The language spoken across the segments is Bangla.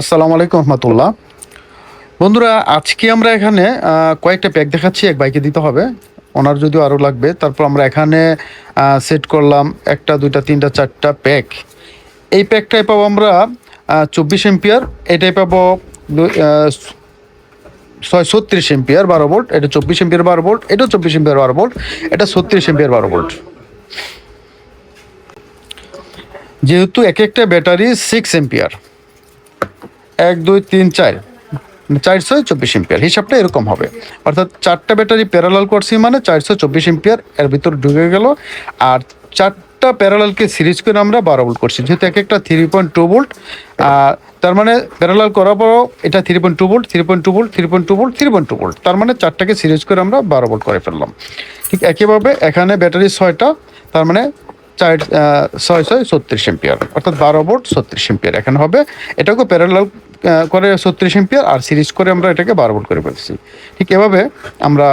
আসসালামু আলাইকুম রহমতুল্লাহ। বন্ধুরা, আজকে আমরা এখানে কয়েকটা প্যাক দেখাচ্ছি, এক বাইকে দিতে হবে। ওনার যদিও আরও লাগবে। তারপর আমরা এখানে সেট করলাম একটা, দুইটা, তিনটা, চারটা প্যাক। এই প্যাকটাই পাবো আমরা 24 এম্পিয়ার, এটাই পাবো 36 এম্পিয়ার 12 ভোল্ট, এটা 24 এম্পিয়ার 12 ভোল্ট, এটাও 24 এম্পিয়ার 12 ভোল্ট, এটা 36 এম্পিয়ার 12 ভোল্ট। যেহেতু এক একটা ব্যাটারি 6 এম্পিয়ার, 1 2 3 4, 424 এম্পিয়ার, হিসাবটা এরকম হবে। অর্থাৎ চারটা ব্যাটারি প্যারালাল করছি মানে 424 এম্পিয়ার এর ভিতরে ঢুকে গেল। আর চারটা প্যারালালকে সিরিজ করে আমরা 12 ভোল্ট করছি, যেহেতু এক একটা 3.2 ভোল্ট। তার মানে প্যারালাল করার পরও এটা 3.2 ভোল্ট, 3.2 ভোল্ট, 3.2 ভোল্ট, 3.2 ভোল্ট, তার মানে চারটাকে সিরিজ করে আমরা 12 ভোল্ট করে ফেললাম। ঠিক একইভাবে এখানে ব্যাটারি 6টা, তার মানে 36 এম্পিয়ার, অর্থাৎ 12 ভোল্ট 36 এম্পিয়ার এখানে হবে। এটাকে প্যারালাল করে 36 এম্পিয়ার আর সিরিজ করে আমরা এটাকে 12 ভোল্ট করে ফেলছি। ঠিক এভাবে আমরা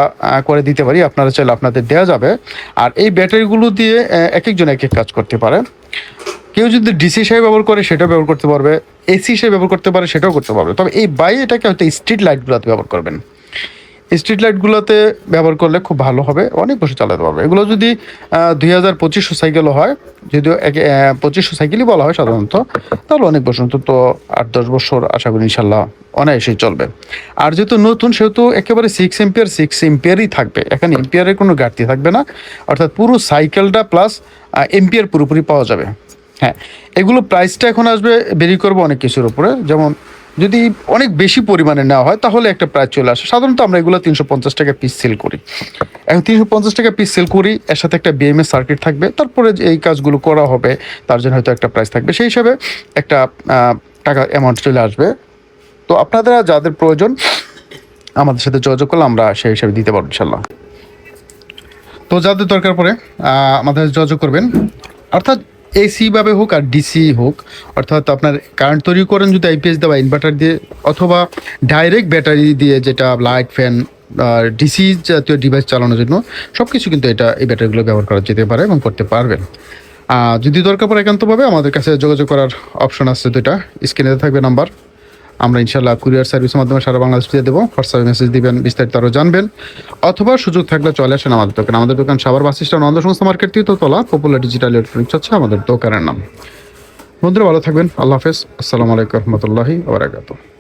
করে দিতে পারি, আপনারা চাইলে আপনাদের দেওয়া যাবে। আর এই ব্যাটারিগুলো দিয়ে এক একজন এক এক কাজ করতে পারে। কেউ যদি ডিসি হিসেবে ব্যবহার করে সেটাও ব্যবহার করতে পারবে, এসি হিসেবে ব্যবহার করতে পারে সেটাও করতে পারবে। তবে এই এটাকে হয়তো স্ট্রিট লাইটগুলোতে ব্যবহার করবেন। স্ট্রিট লাইটগুলোতে ব্যবহার করলে খুব ভালো হবে, অনেক বছর চালাতে পারবে। এগুলো যদি 2000-2500 সাইকেলও হয়, যদিও 2500 সাইকেলই বলা হয় সাধারণত, তাহলে অনেক বছর, অন্তত 8-10 বছর আশা করি ইনশাল্লাহ অনায়াসেই চলবে। আর যেহেতু নতুন, সেহেতু একেবারে 6 এম্পিয়ারই থাকবে, এখানে এম্পিয়ারের কোনো ঘাটতি থাকবে না। অর্থাৎ পুরো সাইকেলটা প্লাস এম্পিয়ার পুরোপুরি পাওয়া যাবে। হ্যাঁ, এগুলো প্রাইসটা এখন আসবে, বেরি করবো অনেক কিছুর উপরে। যেমন যদি অনেক বেশি পরিমাণে নেওয়া হয় তাহলে একটা প্রাইস চলে আসে। সাধারণত আমরা এগুলো 350 টাকা পিস সেল করি। এখন 350 টাকা পিস সেল করি, এর সাথে একটা বিএমএস সার্কিট থাকবে, তারপরে যে এই কাজগুলো করা হবে তার জন্য হয়তো একটা প্রাইস থাকবে, সেই হিসাবে একটা টাকা অ্যামাউন্ট চলে আসবে। তো আপনারা যাদের প্রয়োজন আমাদের সাথে যোগাযোগ করলে আমরা সেই হিসাবে দিতে পারবো ইনশাল্লাহ। তো যাদের দরকার পড়ে আমাদের যোগাযোগ করবেন। অর্থাৎ এসি ভাবে হোক আর ডিসি হোক, অর্থাৎ আপনার কারেন্ট তৈরি করেন যদি আইপিএস দিয়ে বা ইনভার্টার দিয়ে, অথবা ডাইরেক্ট ব্যাটারি দিয়ে, যেটা লাইট, ফ্যান, ডিসি জাতীয় ডিভাইস চালানোর জন্য, সব কিছু কিন্তু এই ব্যাটারিগুলো ব্যবহার করা যেতে পারে এবং করতে পারবেন। যদি দরকার পড়ে একান্তভাবে আমাদের কাছে যোগাযোগ করার অপশন আছে দুইটা, স্ক্রিনে থাকবে নাম্বার। আমরা ইনশাল্লাহ কুরিয়ার সার্ভিসের মাধ্যমে সারা বাংলাদেশ দিয়ে দেবো। হোয়াটসঅ্যাপে মেসেজ দিবেন, বিস্তারিত আরও জানবেন। অথবা সুযোগ থাকলে চলে আসেন আমাদের দোকান। আমাদের দোকান সাভার বাস স্ট্যান্ড, অন্ধ সংস্থা মার্কেট, 3য় তলা, পপুলার ডিজিটাল ইলেকট্রনিক্স হচ্ছে আমাদের দোকানের নাম। বন্ধুরা ভালো থাকবেন, আল্লাহ হাফেজ, আসসালামু আলাইকুম রহমতুল্লাহি ওয়া বারাকাতুহু।